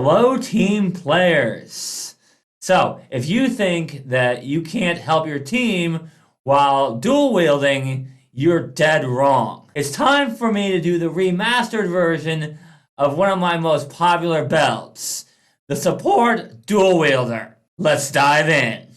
Hello, team players. So, if you think that you can't help your team while dual wielding, you're dead wrong. It's time for me to do the remastered version of one of my most popular builds, the support dual wielder. Let's dive in.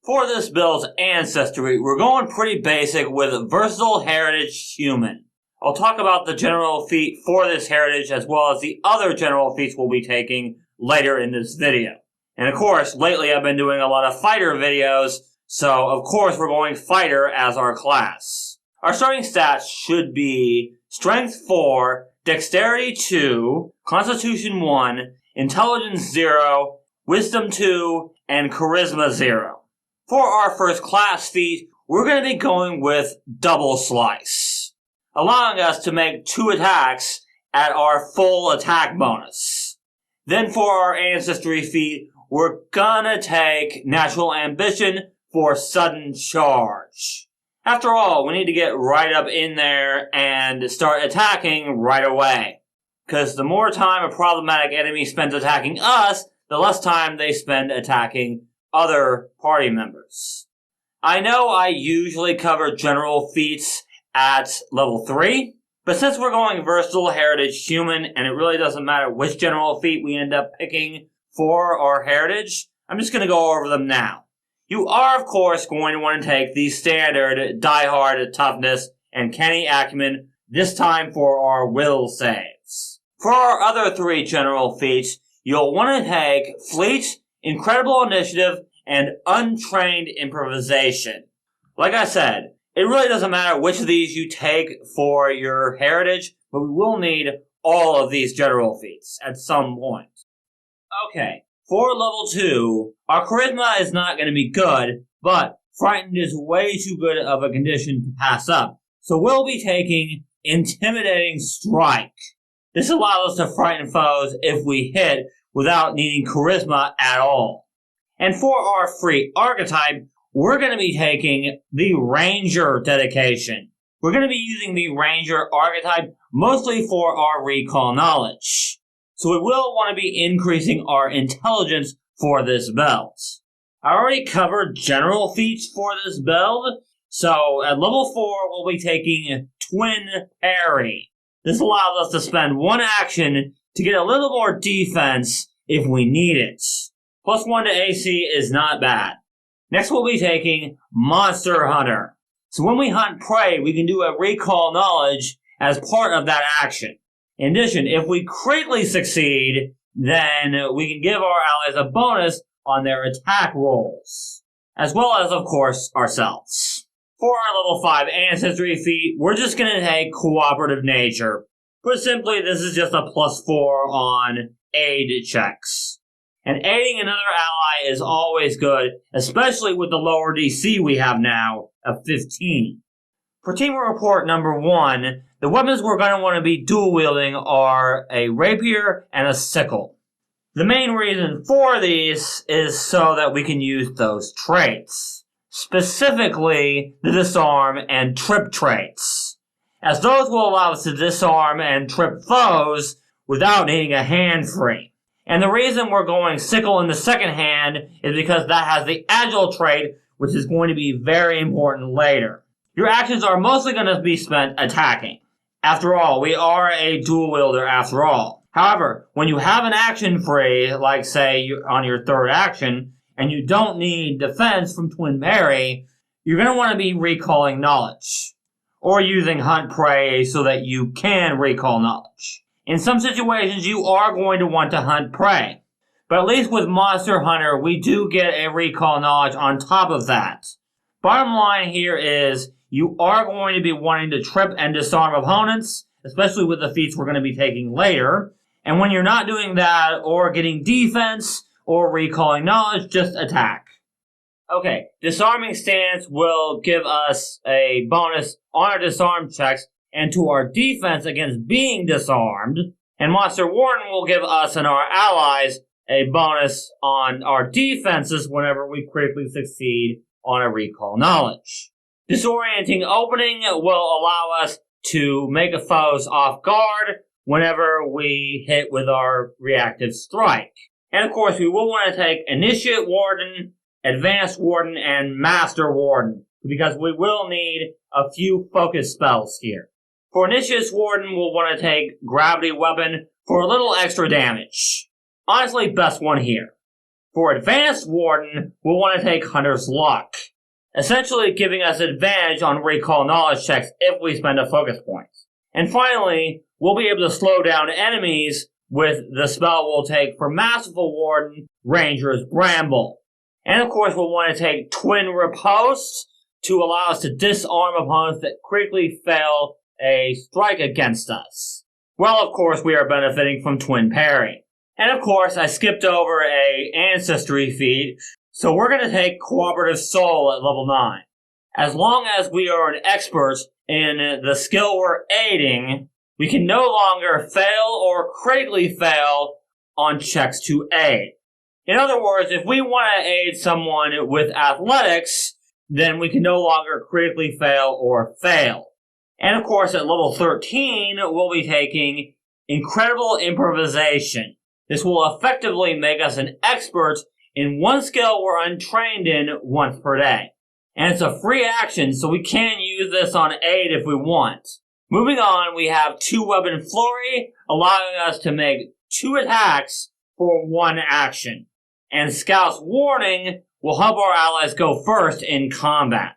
For this build's ancestry, we're going pretty basic with versatile heritage human. I'll talk about the general feat for this heritage as well as the other general feats we'll be taking later in this video. And of course, lately I've been doing a lot of fighter videos, so of course we're going fighter as our class. Our starting stats should be Strength 4, Dexterity 2, Constitution 1, Intelligence 0, Wisdom 2, and Charisma 0. For our first class feat, we're going to be going with Double Slice, allowing us to make 2 attacks at our full attack bonus. Then for our ancestry feat, we're gonna take Natural Ambition for Sudden Charge. After all, we need to get right up in there and start attacking right away. Because the more time a problematic enemy spends attacking us, the less time they spend attacking other party members. I know I usually cover general feats at level 3, but since we're going versatile heritage human and it really doesn't matter which general feat we end up picking for our heritage, I'm just going to go over them now. You are of course going to want to take the standard Die Hard Toughness and Canny Acumen, this time for our will saves. For our other 3 general feats, you'll want to take Fleet, Incredible Initiative, and Untrained Improvisation. Like I said, it really doesn't matter which of these you take for your heritage, but we will need all of these general feats at some point. Okay, for level 2, our charisma is not going to be good, but frightened is way too good of a condition to pass up. So we'll be taking Intimidating Strike. This allows us to frighten foes if we hit without needing charisma at all. And for our free archetype, we're going to be taking the Ranger dedication. We're going to be using the Ranger archetype mostly for our recall knowledge. So we will want to be increasing our intelligence for this build. I already covered general feats for this build, so at level 4 we'll be taking Twin Parry. This allows us to spend 1 action to get a little more defense if we need it. +1 to AC is not bad. Next we'll be taking Monster Hunter. So when we hunt prey, we can do a recall knowledge as part of that action. In addition, if we critically succeed, then we can give our allies a bonus on their attack rolls, as well as, of course, ourselves. For our level 5 ancestry feat, we're just going to take Cooperative Nature. Put simply, this is just a +4 on aid checks. And aiding another ally is always good, especially with the lower DC we have now of 15. For team report number 1, the weapons we're going to want to be dual wielding are a rapier and a sickle. The main reason for these is so that we can use those traits, specifically the disarm and trip traits, as those will allow us to disarm and trip foes without needing a hand free. And the reason we're going sickle in the second hand is because that has the agile trait, which is going to be very important later. Your actions are mostly going to be spent attacking. After all, we are a dual wielder after all. However, when you have an action free, like say on your 3rd action, and you don't need defense from Twin Parry, you're going to want to be recalling knowledge, or using hunt prey so that you can recall knowledge. In some situations, you are going to want to hunt prey. But at least with Monster Hunter, we do get a recall knowledge on top of that. Bottom line here is, you are going to be wanting to trip and disarm opponents, especially with the feats we're going to be taking later. And when you're not doing that, or getting defense, or recalling knowledge, just attack. Okay, Disarming Stance will give us a bonus on our disarm checks and to our defense against being disarmed, and Monster Warden will give us and our allies a bonus on our defenses whenever we critically succeed on a recall knowledge. Disorienting Opening will allow us to make a foes off guard whenever we hit with our reactive strike. And of course, we will want to take Initiate Warden, Advanced Warden, and Master Warden, because we will need a few focus spells here. For Initiate Warden, we'll want to take Gravity Weapon for a little extra damage. Honestly, best one here. For Advanced Warden, we'll want to take Hunter's Luck, essentially giving us advantage on recall knowledge checks if we spend a focus point. And finally, we'll be able to slow down enemies with the spell we'll take for Masterful Warden, Ranger's Bramble. And of course, we'll want to take Twin Riposte to allow us to disarm opponents that critically fail a strike against us. Well, of course, we are benefiting from Twin Parry. And of course, I skipped over a Ancestry feat, so we're going to take Cooperative Soul at level 9. As long as we are an expert in the skill we're aiding, we can no longer fail or critically fail on checks to aid. In other words, if we want to aid someone with athletics, then we can no longer critically fail or fail. And of course, at level 13, we'll be taking Incredible Improvisation. This will effectively make us an expert in one skill we're untrained in once per day. And it's a free action, so we can use this on aid if we want. Moving on, we have 2-Weapon Flurry, allowing us to make 2 attacks for 1 action. And Scout's Warning will help our allies go first in combat.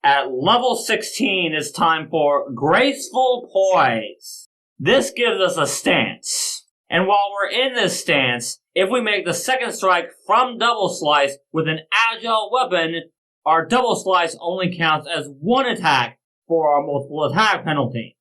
At level 16, it's time for Graceful Poise. This gives us a stance. And while we're in this stance, if we make the second strike from Double Slice with an agile weapon, our Double Slice only counts as 1 attack for our multiple attack penalty.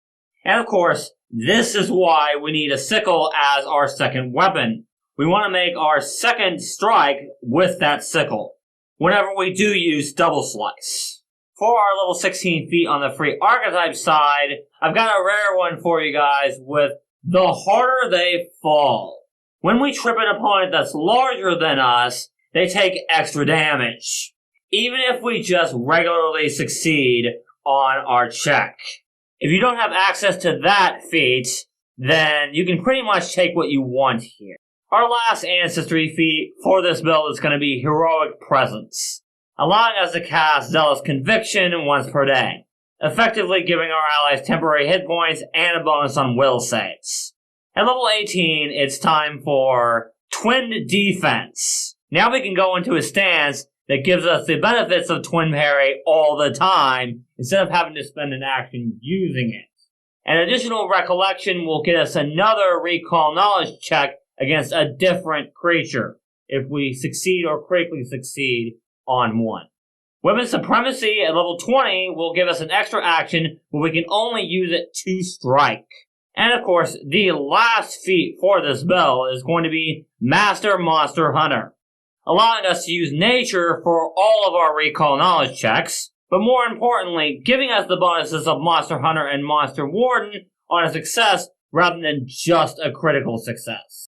And of course, this is why we need a sickle as our second weapon. We want to make our second strike with that sickle whenever we do use Double Slice. For our level 16 feat on the free archetype side, I've got a rare one for you guys with The Harder They Fall. When we trip an opponent that's larger than us, they take extra damage, even if we just regularly succeed on our check. If you don't have access to that feat, then you can pretty much take what you want here. Our last Ancestry feat for this build is going to be Heroic Presence, allowing us to cast Zealous Conviction once per day, effectively giving our allies temporary hit points and a bonus on will saves. At level 18, it's time for Twin Defense. Now we can go into a stance that gives us the benefits of Twin Parry all the time, instead of having to spend an action using it. An additional Recollection will get us another Recall Knowledge check against a different creature, if we succeed or critically succeed on one. Weapon Supremacy at level 20 will give us an extra action, but we can only use it to strike. And of course, the last feat for this build is going to be Master Monster Hunter, allowing us to use nature for all of our recall knowledge checks, but more importantly, giving us the bonuses of Monster Hunter and Monster Warden on a success rather than just a critical success.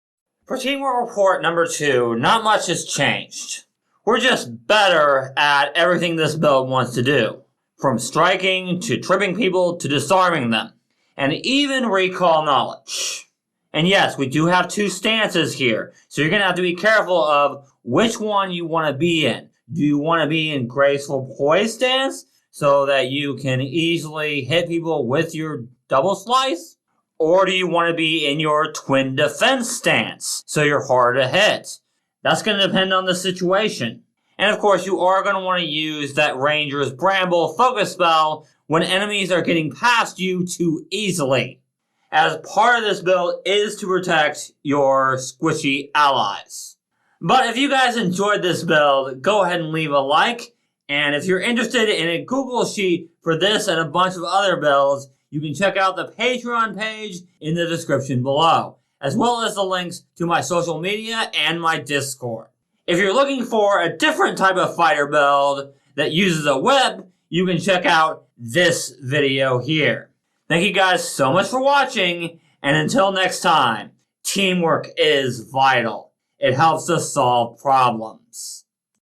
For Teamwork Report number 2, not much has changed. We're just better at everything this build wants to do, from striking to tripping people to disarming them, and even recall knowledge. And yes, we do have 2 stances here, so you're going to have to be careful of which one you want to be in. Do you want to be in Graceful Poise stance, so that you can easily hit people with your Double Slice? Or do you want to be in your Twin Defense stance, so you're harder to hit? That's going to depend on the situation. And of course, you are going to want to use that Ranger's Bramble focus spell when enemies are getting past you too easily, as part of this build is to protect your squishy allies. But if you guys enjoyed this build, go ahead and leave a like, and if you're interested in a Google Sheet for this and a bunch of other builds, you can check out the Patreon page in the description below, as well as the links to my social media and my Discord. If you're looking for a different type of fighter build that uses a whip, you can check out this video here. Thank you guys so much for watching, and until next time, teamwork is vital. It helps us solve problems.